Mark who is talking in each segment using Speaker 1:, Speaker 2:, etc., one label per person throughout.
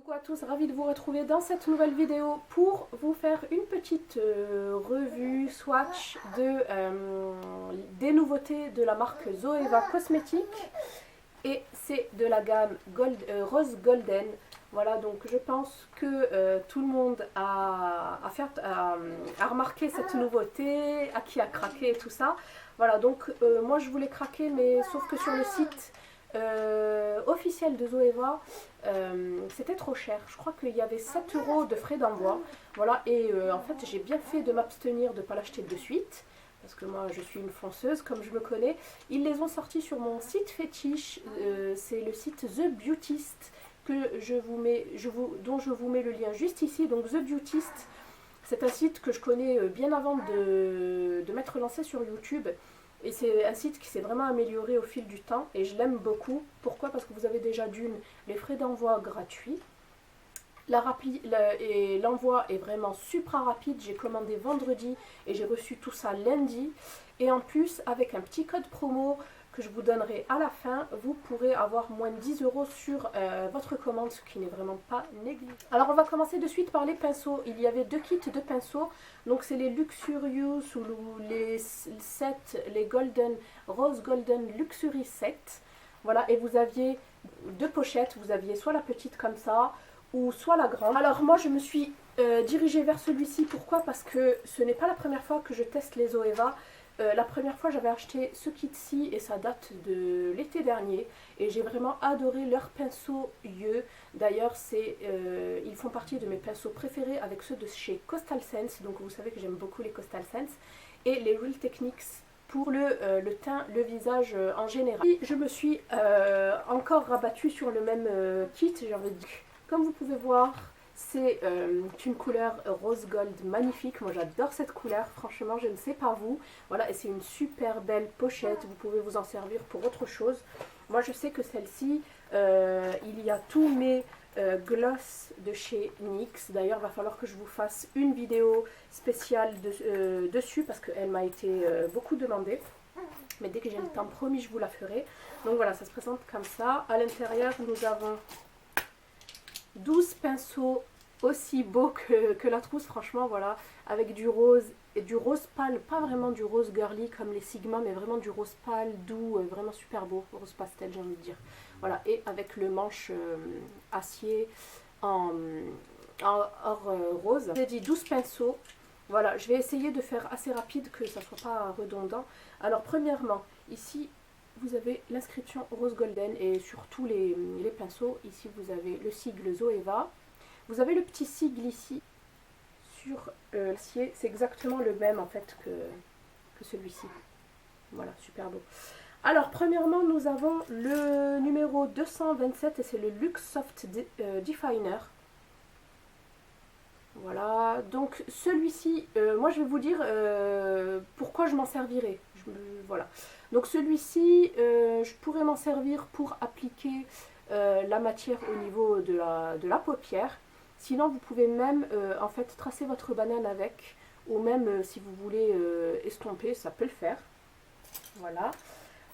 Speaker 1: Coucou à tous, ravi de vous retrouver dans cette nouvelle vidéo pour vous faire une petite revue swatch des nouveautés de la marque Zoeva Cosmetics et c'est de la gamme Rose Golden. Voilà, donc je pense que tout le monde a remarqué cette nouveauté, à qui a craqué et tout ça. Voilà, donc moi je voulais craquer, mais sauf que sur le site officiel de Zoeva, c'était trop cher. Je crois qu'il y avait 7 € de frais d'envoi. Voilà, et en fait j'ai bien fait de m'abstenir de ne pas l'acheter de suite. Parce que moi je suis une fonceuse comme je me connais. Ils les ont sortis sur mon site fétiche, c'est le site The Beautist que dont je vous mets le lien juste ici. Donc The Beautist, c'est un site que je connais bien avant de m'être lancé sur YouTube. Et c'est un site qui s'est vraiment amélioré au fil du temps et je l'aime beaucoup. Pourquoi? Parce que vous avez déjà les frais d'envoi gratuits. Et l'envoi est vraiment super rapide. J'ai commandé vendredi et j'ai reçu tout ça lundi. Et en plus, avec un petit code promo que je vous donnerai à la fin, vous pourrez avoir moins de 10 € sur votre commande, ce qui n'est vraiment pas négligeable. Alors on va commencer de suite par les pinceaux. Il y avait 2 kits de pinceaux. Donc c'est les Luxurious ou les Rose Golden Luxury Set. Voilà, et vous aviez 2 pochettes. Vous aviez soit la petite comme ça, ou soit la grande. Alors moi je me suis dirigée vers celui-ci. Pourquoi? Parce que ce n'est pas la première fois que je teste les Zoeva. La première fois j'avais acheté ce kit-ci et ça date de l'été dernier et j'ai vraiment adoré leurs pinceaux yeux. D'ailleurs ils font partie de mes pinceaux préférés avec ceux de chez Coastal Scents, donc vous savez que j'aime beaucoup les Coastal Scents, et les Real Techniques pour le teint, le visage en général. Et je me suis encore rabattue sur le même kit, j'ai envie de dire. Comme vous pouvez voir, c'est une couleur rose gold magnifique. Moi j'adore cette couleur, franchement, je ne sais pas vous. Voilà, et c'est une super belle pochette. Vous pouvez vous en servir pour autre chose. Moi je sais que celle-ci, il y a tous mes gloss de chez NYX. D'ailleurs, il va falloir que je vous fasse une vidéo spéciale dessus parce qu'elle m'a été beaucoup demandée. Mais dès que j'ai le temps, promis, je vous la ferai. Donc voilà, ça se présente comme ça. À l'intérieur, nous avons 12 pinceaux aussi beaux que la trousse, franchement, voilà, avec du rose et du rose pâle, pas vraiment du rose girly comme les Sigma, mais vraiment du rose pâle, doux, vraiment super beau, rose pastel, j'ai envie de dire. Voilà, et avec le manche acier en or rose. J'ai dit 12 pinceaux. Voilà, je vais essayer de faire assez rapide, que ça ne soit pas redondant. Alors, premièrement, ici, vous avez l'inscription Rose Golden et sur tous les pinceaux, ici vous avez le sigle Zoeva. Vous avez le petit sigle ici sur l'acier, c'est exactement le même en fait que celui-ci. Voilà, super beau. Alors premièrement, nous avons le numéro 227 et c'est le Luxe Soft Definer. Voilà, donc celui-ci, moi je vais vous dire pourquoi je m'en servirai. Voilà. Donc celui-ci, je pourrais m'en servir pour appliquer la matière au niveau de la paupière. Sinon, vous pouvez même en fait tracer votre banane avec, ou même si vous voulez estomper, ça peut le faire. Voilà.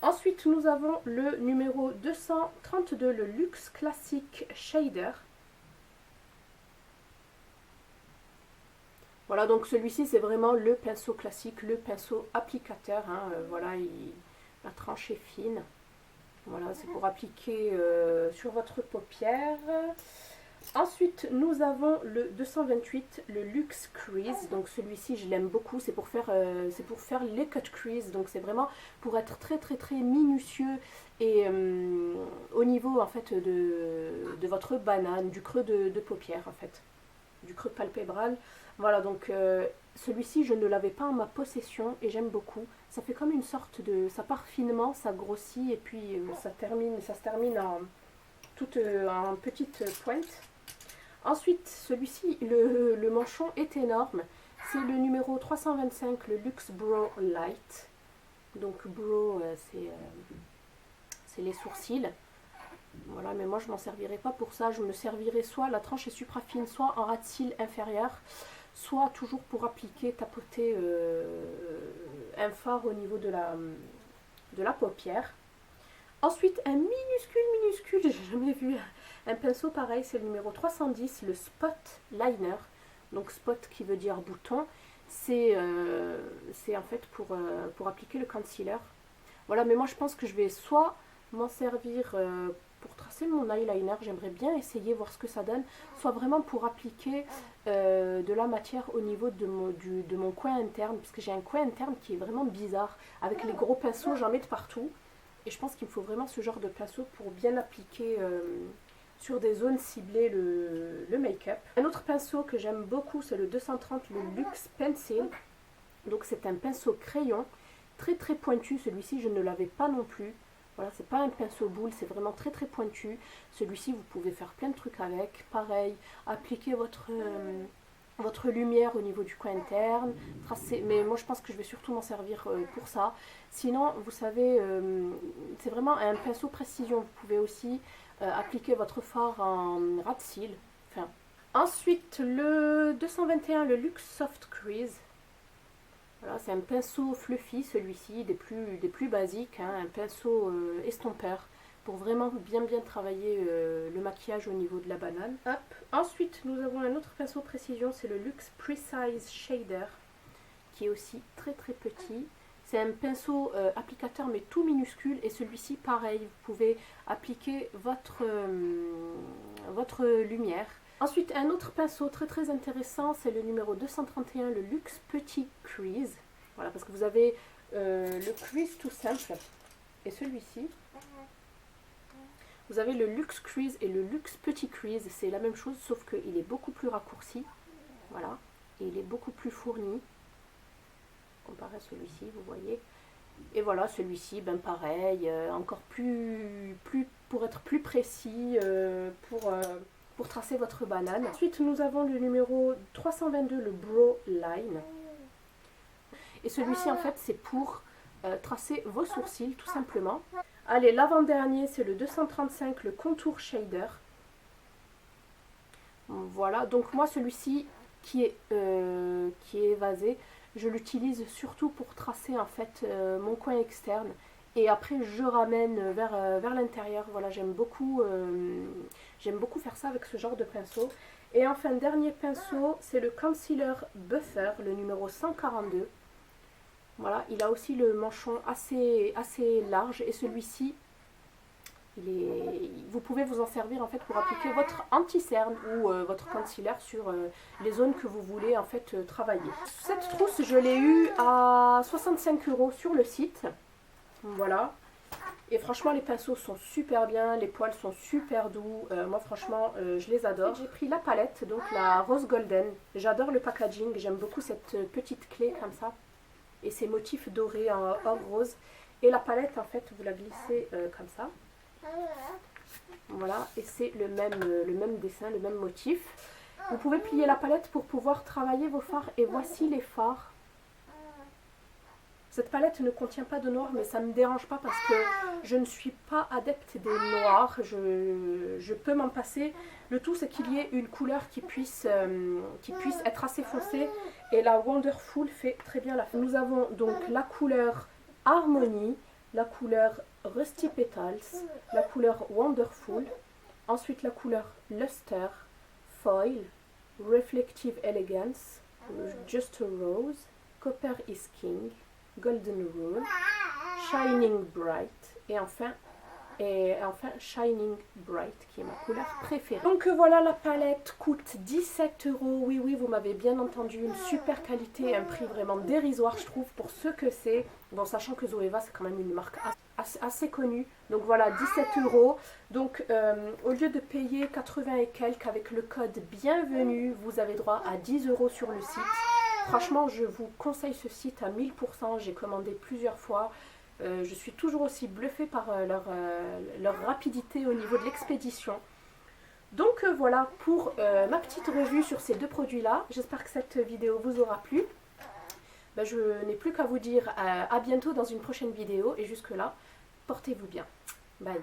Speaker 1: Ensuite, nous avons le numéro 232, le Luxe Classic Shader. Voilà, donc celui-ci c'est vraiment le pinceau classique, le pinceau applicateur. Hein, voilà, la tranche est fine. Voilà, c'est pour appliquer sur votre paupière. Ensuite, nous avons le 228, le Luxe Crease. Donc celui-ci, je l'aime beaucoup. C'est pour faire les cut crease. Donc c'est vraiment pour être très très très minutieux et au niveau en fait de votre banane, du creux de paupière en fait, du creux palpébral. Voilà, donc celui-ci, je ne l'avais pas en ma possession et j'aime beaucoup. Ça fait comme une sorte de... Ça part finement, ça grossit et puis ça se termine en petite pointe. Ensuite, celui-ci, le manchon est énorme. C'est le numéro 325, le Luxe Brow Light. Donc brow, c'est les sourcils. Voilà, mais moi je m'en servirai pas pour ça. Je me servirai soit la tranche est supra fine, soit en ras de cils inférieur, soit toujours pour appliquer, tapoter un fard au niveau de la paupière. Ensuite, un minuscule, j'ai jamais vu Un pinceau pareil, c'est le numéro 310, le Spot Liner. Donc spot qui veut dire bouton. C'est en fait pour appliquer le concealer. Voilà, mais moi je pense que je vais soit m'en servir pour tracer mon eyeliner, j'aimerais bien essayer, voir ce que ça donne, soit vraiment pour appliquer de la matière au niveau de mon coin interne, puisque j'ai un coin interne qui est vraiment bizarre. Avec les gros pinceaux, j'en mets de partout. Et je pense qu'il me faut vraiment ce genre de pinceau pour bien appliquer sur des zones ciblées le make-up. Un autre pinceau que j'aime beaucoup, c'est le 230, le Luxe Pencil. Donc c'est un pinceau crayon, très très pointu. Celui-ci, je ne l'avais pas non plus. Voilà, c'est pas un pinceau boule, c'est vraiment très très pointu. Celui-ci, vous pouvez faire plein de trucs avec. Pareil, appliquer votre lumière au niveau du coin interne, tracer, mais moi je pense que je vais surtout m'en servir pour ça. Sinon, vous savez, c'est vraiment un pinceau précision. Vous pouvez aussi appliquer votre fard en ras de cils. Enfin. Ensuite, le 221, le Luxe Soft Crease. Voilà, c'est un pinceau fluffy, celui-ci, des plus basiques, hein, un pinceau estompeur pour vraiment bien travailler le maquillage au niveau de la banane. Hop. Ensuite, nous avons un autre pinceau précision, c'est le Luxe Precise Shader, qui est aussi très petit. C'est un pinceau applicateur mais tout minuscule, et celui-ci pareil, vous pouvez appliquer votre lumière. Ensuite, un autre pinceau très intéressant, c'est le numéro 231, le Luxe Petit Crease. Voilà, parce que vous avez le crease tout simple et celui-ci. Vous avez le Luxe Crease et le Luxe Petit Crease, c'est la même chose sauf qu'il est beaucoup plus raccourci. Voilà, et il est beaucoup plus fourni comparé à celui-ci, vous voyez. Et voilà, celui-ci, ben pareil, encore plus pour être plus précis, pour tracer votre banane. Ensuite, nous avons le numéro 322, le Brow Line. Et celui-ci, en fait, c'est pour tracer vos sourcils, tout simplement. Allez, l'avant-dernier, c'est le 235, le Contour Shader. Voilà, donc moi, celui-ci qui est évasé, je l'utilise surtout pour tracer, en fait, mon coin externe. Et après, je ramène vers l'intérieur. Voilà, j'aime beaucoup faire ça avec ce genre de pinceau. Et enfin, dernier pinceau, c'est le Concealer Buffer, le numéro 142. Voilà, il a aussi le manchon assez large. Et celui-ci, vous pouvez vous en servir en fait pour appliquer votre anti-cerne ou votre concealer sur les zones que vous voulez en fait travailler. Cette trousse, je l'ai eue à 65 € sur le site. Voilà, et franchement les pinceaux sont super bien, les poils sont super doux, moi franchement je les adore. J'ai pris la palette, donc la Rose Golden, j'adore le packaging, j'aime beaucoup cette petite clé comme ça, et ces motifs dorés en or rose, et la palette en fait vous la glissez comme ça, voilà, et c'est le même dessin, le même motif. Vous pouvez plier la palette pour pouvoir travailler vos fards, et voici les fards. Cette palette ne contient pas de noir, mais ça ne me dérange pas parce que je ne suis pas adepte des noirs. Je peux m'en passer. Le tout, c'est qu'il y ait une couleur qui puisse être assez foncée. Et la Wonderful fait très bien l'affaire. Nous avons donc la couleur Harmony, la couleur Rusty Petals, la couleur Wonderful, ensuite la couleur Luster, Foil, Reflective Elegance, Just a Rose, Copper is King, Golden Rule, Shining Bright et enfin Shining Bright qui est ma couleur préférée. Donc voilà, la palette coûte 17 €. Oui, vous m'avez bien entendu, une super qualité, un prix vraiment dérisoire je trouve pour ce que c'est. Bon, sachant que Zoeva c'est quand même une marque assez connue. Donc voilà, 17 €. Donc au lieu de payer 80 et quelques avec le code bienvenue, vous avez droit à 10 € sur le site. Franchement, je vous conseille ce site à 1000%. J'ai commandé plusieurs fois. Je suis toujours aussi bluffée par leur rapidité au niveau de l'expédition. Donc voilà pour ma petite revue sur ces deux produits-là. J'espère que cette vidéo vous aura plu. Ben, je n'ai plus qu'à vous dire à bientôt dans une prochaine vidéo. Et jusque-là, portez-vous bien. Bye.